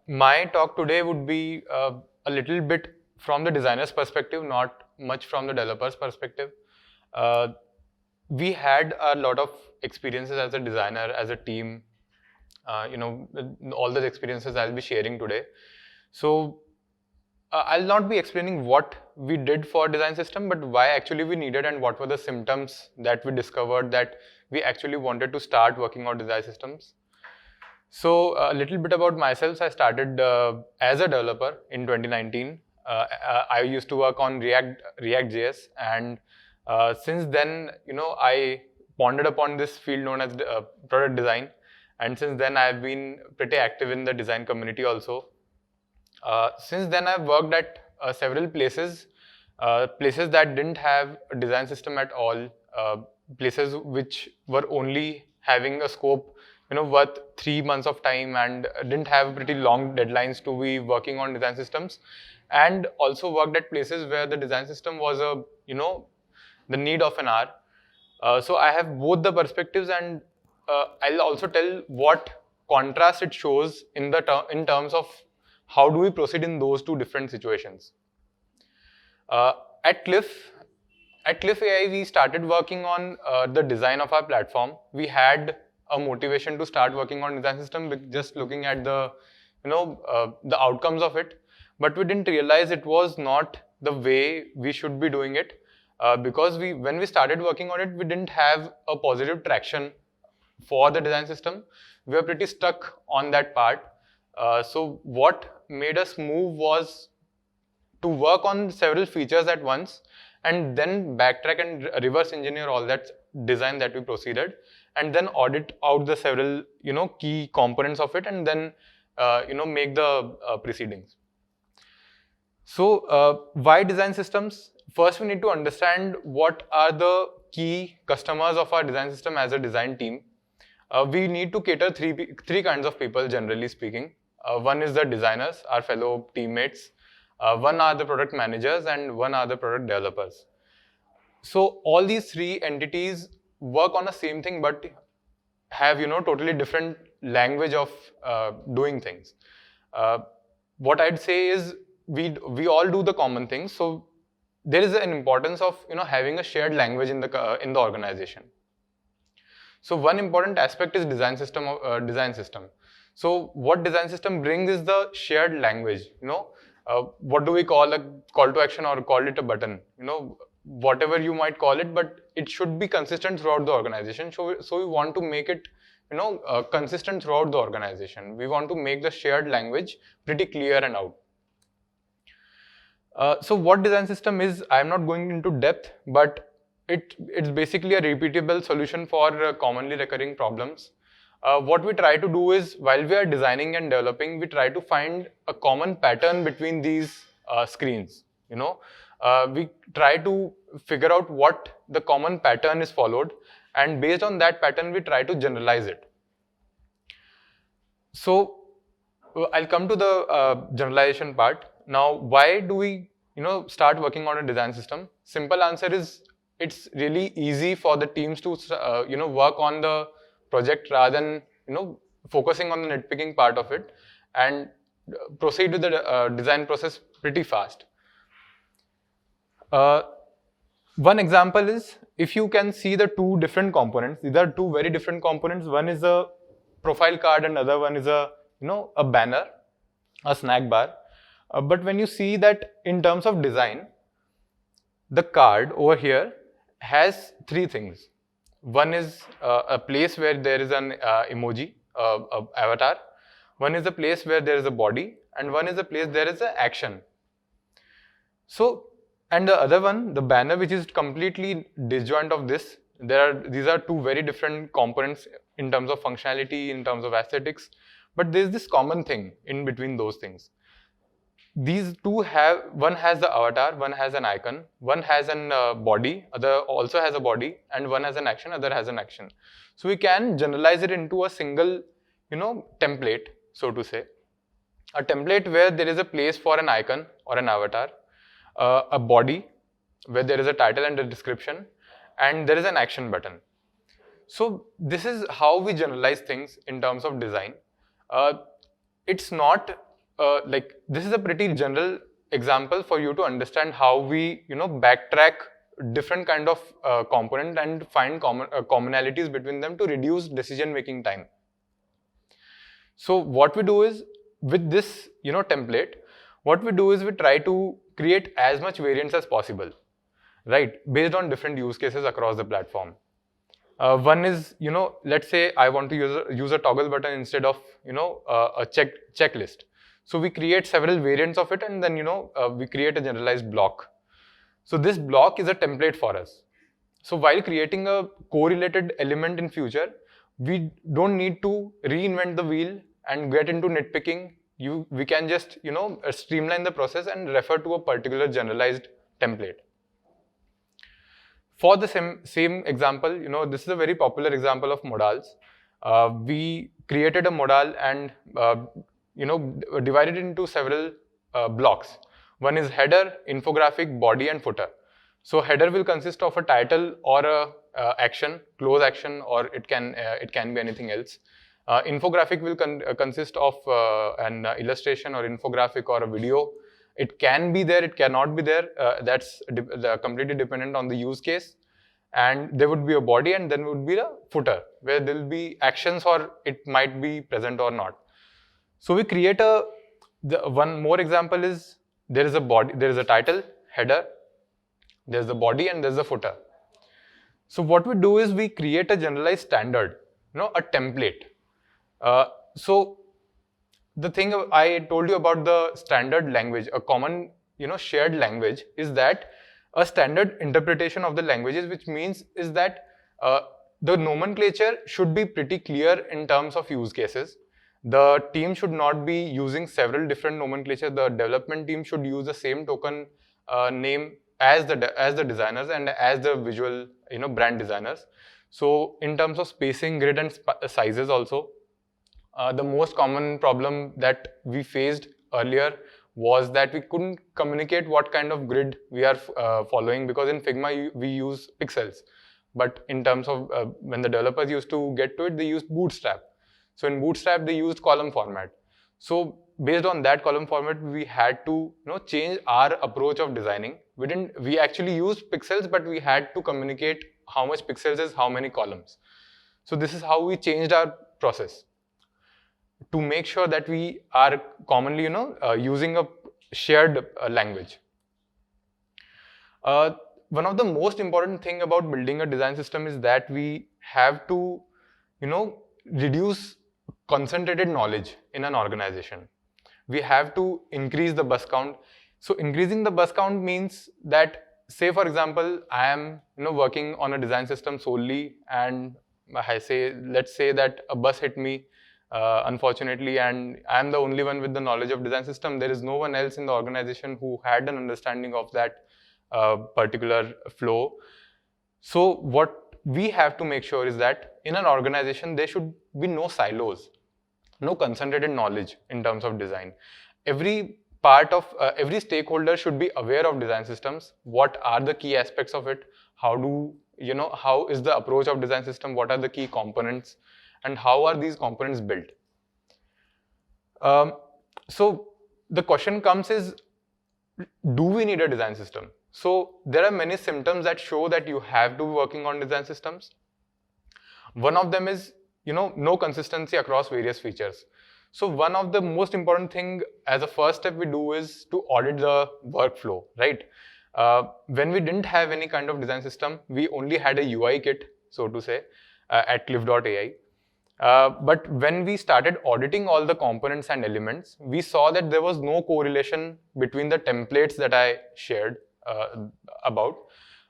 My talk today would be a little bit from the designer's perspective, not much from the developer's perspective. Uh, we had a lot of experiences as a designer, as a team. All those experiences I'll be sharing today. So I'll not be explaining what we did for design system, but why actually we needed and what were the symptoms that we discovered that we actually wanted to start working on design systems. So a little bit about myself. I started as a developer in 2019. I used to work on React.js, and since then, I pondered upon this field known as product design, and since then I've been pretty active in the design community also. Since then, I've worked at several places, places that didn't have a design system at all, places which were only having a scope, worth 3 months of time and didn't have pretty long deadlines to be working on design systems, and also worked at places where the design system was the need of an hour. So I have both the perspectives, and I'll also tell what contrast it shows in in terms of how do we proceed in those two different situations. Uh, at Cliff, at Cliff AI, we started working on the design of our platform. We had a motivation to start working on design system, just looking at the outcomes of it. But we didn't realize it was not the way we should be doing it, because when we started working on it, we didn't have a positive traction for the design system. We were pretty stuck on that part. So what made us move was to work on several features at once and then backtrack and reverse engineer all that design that we proceeded, and then audit out the several key components of it, and then make the proceedings. So why design systems? First, we need to understand what are the key customers of our design system as a design team. We need to cater three kinds of people, generally speaking. One is the designers, our fellow teammates. One are the product managers, and one are the product developers. So all these three entities work on the same thing, but have totally different language of doing things. What I'd say is we all do the common things. So there is an importance of having a shared language in the organization. So one important aspect is design system. So what design system brings is the shared language. What do we call a call to action or call it a button? Whatever you might call it, but it should be consistent throughout the organization. So we want to make it consistent throughout the organization. We want to make the shared language pretty clear and out. So what design system is, I'm not going into depth, but it's basically a repeatable solution for commonly recurring problems. What we try to do is, while we are designing and developing, we try to find a common pattern between these screens. We try to figure out what the common pattern is followed, and based on that pattern, we try to generalize it. So I'll come to the generalization part. Now, why do we start working on a design system? Simple answer is, it's really easy for the teams to work on the project rather than focusing on the nitpicking part of it, and proceed with the design process pretty fast. One example is, if you can see the two different components, these are two very different components. One is a profile card and other one is a banner, a snack bar. But when you see that in terms of design, the card over here has three things. One is a place where there is an emoji, avatar. One is a place where there is a body, and one is a place there is an action. So, and the other one, the banner, which is completely disjoint of this. These are two very different components in terms of functionality, in terms of aesthetics, but there is this common thing in between those things. These two one has the avatar, one has an icon, one has an body, other also has a body, and one has an action, other has an action. So we can generalize it into a single, template, so to say. A template where there is a place for an icon or an avatar, a body where there is a title and a description, and there is an action button. So this is how we generalize things in terms of design. It's not like this is a pretty general example for you to understand how we backtrack different kind of component and find commonalities between them to reduce decision making time. So what we do is, with this template, what we do is we try to create as much variance as possible, right, based on different use cases across the platform. One is, let's say I want to use a toggle button instead of a checklist. So we create several variants of it, and then we create a generalized block. So this block is a template for us. So while creating a correlated element in future, we don't need to reinvent the wheel and get into nitpicking. We can just streamline the process and refer to a particular generalized template. For the same example, this is a very popular example of modals. We created a modal and divided it into several blocks. One is header, infographic, body, and footer. So header will consist of a title or a action, close action, or it can be anything else. Infographic will consist of an illustration or infographic or a video. It can be there, it cannot be there. That's completely dependent on the use case. And there would be a body, and then would be a footer where there will be actions, or it might be present or not. So we create one more example is, there is a body, there is a title, header, there's the body, and there's the footer. So what we do is we create a generalized standard, a template. So the thing I told you about the standard language, a common shared language, is that a standard interpretation of the languages, which means is that the nomenclature should be pretty clear in terms of use cases. The team should not be using several different nomenclature. The development team should use the same token name as the designers and as the visual brand designers. So in terms of spacing, grid, and sizes also, the most common problem that we faced earlier was that we couldn't communicate what kind of grid we are following, because in Figma we use pixels. But in terms of when the developers used to get to it, they used Bootstrap. So in Bootstrap they used column format. So based on that column format, we had to change our approach of designing. We actually used pixels, but we had to communicate how much pixels is how many columns. So this is how we changed our process to make sure that we are commonly using a shared language. One of the most important thing about building a design system is that we have to reduce concentrated knowledge in an organization. We have to increase the bus count. So increasing the bus count means that, say for example, I am working on a design system solely, and let's say that a bus hit me unfortunately, and I am the only one with the knowledge of design system. There is no one else in the organization who had an understanding of that particular flow. So what we have to make sure is that in an organization there should be no silos, no concentrated knowledge in terms of design. Every part of every stakeholder should be aware of design systems. What are the key aspects of it? How is the approach of design system? What are the key components? And how are these components built? So the question comes is, do we need a design system? So there are many symptoms that show that you have to be working on design systems. One of them is no consistency across various features. So one of the most important thing as a first step we do is to audit the workflow, right? When we didn't have any kind of design system, we only had a UI kit, so to say, at cliff.ai. But when we started auditing all the components and elements, we saw that there was no correlation between the templates that I shared about.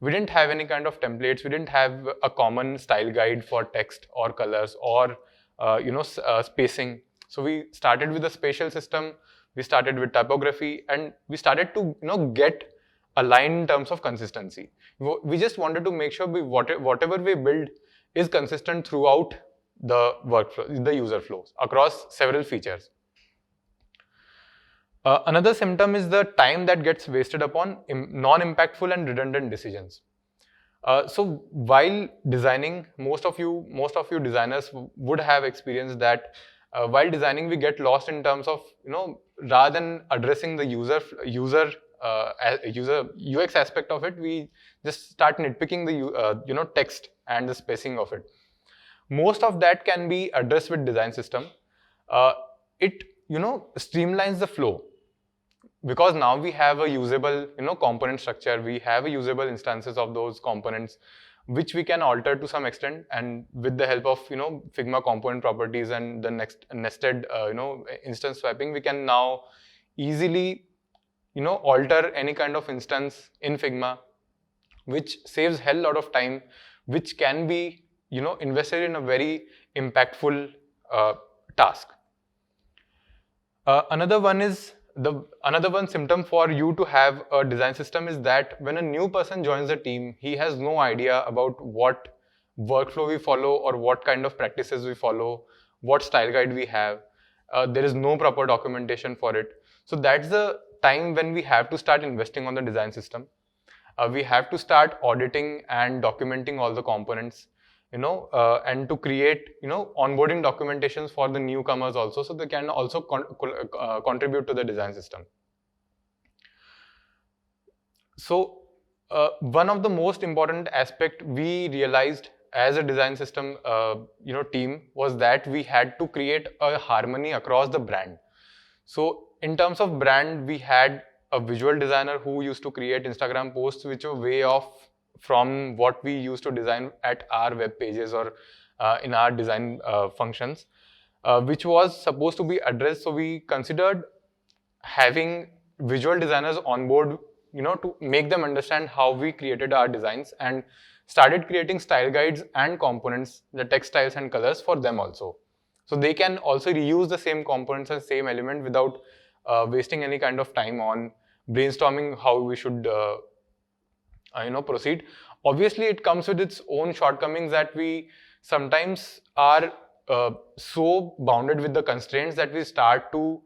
We didn't have any kind of templates. We didn't have a common style guide for text or colors or spacing. So we started with a spatial system. We started with typography, and we started to get aligned in terms of consistency. We just wanted to make sure whatever we build is consistent throughout the workflow, the user flows across several features. Another symptom is the time that gets wasted upon non-impactful and redundant decisions. So while designing, most of you designers would have experienced that While designing, we get lost in terms of, rather than addressing the user UX aspect of it, we just start nitpicking the text and the spacing of it. Most of that can be addressed with design system. It streamlines the flow, because now we have a usable component structure. We have a usable instances of those components, which we can alter to some extent, and with the help of Figma component properties and the next nested instance swapping, we can now easily alter any kind of instance in Figma, which saves hell lot of time, which can be invested in a very impactful task. Another one symptom for you to have a design system is that when a new person joins the team, he has no idea about what workflow we follow or what kind of practices we follow, what style guide we have. There is no proper documentation for it. So that's the time when we have to start investing on the design system. We have to start auditing and documenting all the components, and to create, onboarding documentations for the newcomers also, so they can also contribute to the design system. So one of the most important aspect we realized as a design system team was that we had to create a harmony across the brand. So in terms of brand, we had a visual designer who used to create Instagram posts which were way off from what we used to design at our web pages or in our design functions, which was supposed to be addressed. So we considered having visual designers on board, to make them understand how we created our designs, and started creating style guides and components, the text styles and colors for them also. So they can also reuse the same components and same element without wasting any kind of time on brainstorming how we should proceed. Obviously, it comes with its own shortcomings that we sometimes are so bounded with the constraints that we start to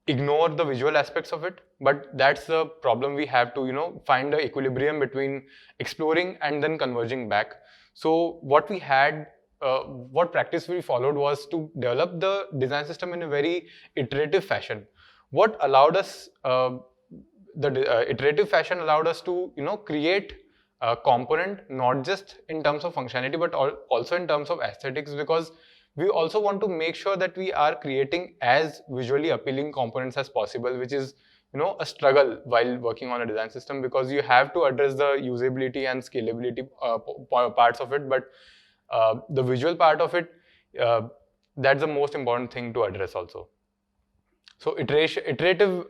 ignore the visual aspects of it. But that's the problem. We have to find the equilibrium between exploring and then converging back. So what we had, what practice we followed was to develop the design system in a very iterative fashion. What allowed us, iterative fashion allowed us to create a component not just in terms of functionality but also in terms of aesthetics, because we also want to make sure that we are creating as visually appealing components as possible, which is a struggle while working on a design system, because you have to address the usability and scalability parts of it, but the visual part of it, that's the most important thing to address also. So iterative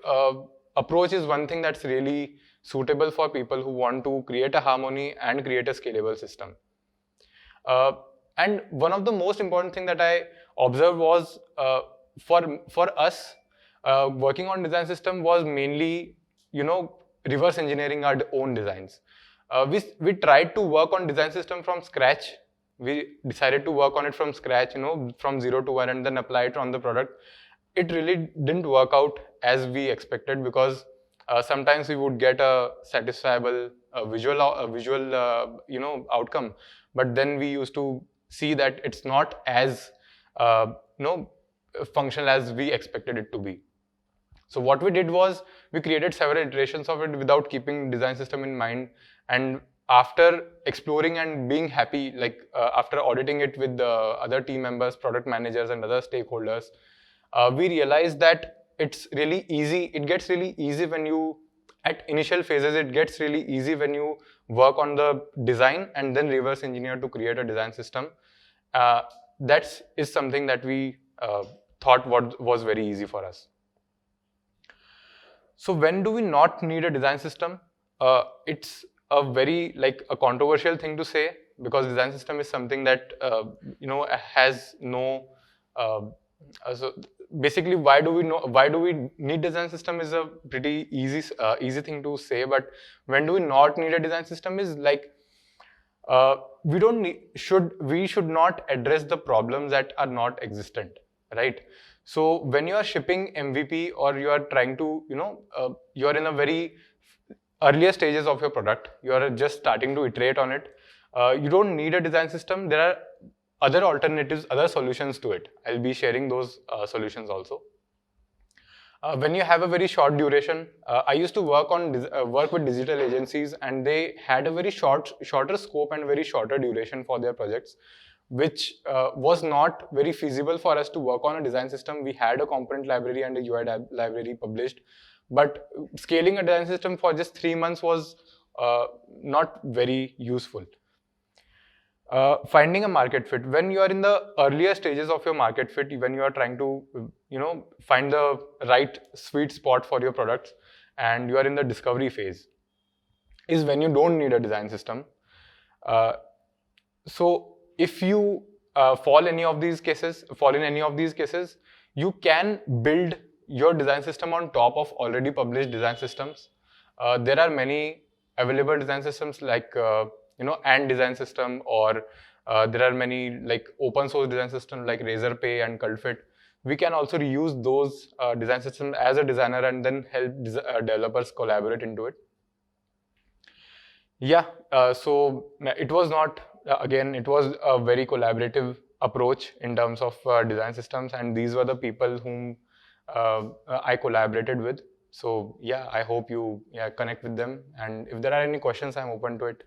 approach is one thing that's really suitable for people who want to create a harmony and create a scalable system. And one of the most important thing that I observed was for us working on design system was mainly reverse engineering our own designs. We tried to work on design system from scratch. We decided to work on it from scratch, from 0 to 1, and then apply it on the product. It really didn't work out as we expected, because sometimes we would get a satisfiable visual outcome, but then we used to see that it's not as functional as we expected it to be. So what we did was we created several iterations of it without keeping design system in mind, and after exploring and being happy, like after auditing it with the other team members, product managers and other stakeholders, we realized that it's really easy. It gets really easy when you, at initial phases, it gets really easy when you work on the design and then reverse engineer to create a design system. That is something that we thought was very easy for us. So when do we not need a design system? It's a very a controversial thing to say, because design system is something that has no so basically, why do we need design system is a pretty easy thing to say. But when do we not need a design system is we should not address the problems that are not existent, right? So when you are shipping MVP, or you are trying to you are in a very earlier stages of your product, you are just starting to iterate on it, you don't need a design system. There are other alternatives, other solutions to it. I'll be sharing those solutions also. When you have a very short duration, I used to work with digital agencies, and they had a very shorter scope and very shorter duration for their projects, which was not very feasible for us to work on a design system. We had a component library and a UI library published, but scaling a design system for just 3 months was not very useful. Finding a market fit. When you are in the earlier stages of your market fit, when you are trying to find the right sweet spot for your products, and you are in the discovery phase, is when you don't need a design system. So if you fall in any of these cases, you can build your design system on top of already published design systems. There are many available design systems like Ant design system, or there are many like open source design systems like Razorpay and Cultfit. We can also reuse those design systems as a designer and then help developers collaborate into it. Yeah, so it was not, again, it was a very collaborative approach in terms of design systems, and these were the people whom I collaborated with. So yeah, I hope you connect with them, and if there are any questions, I'm open to it.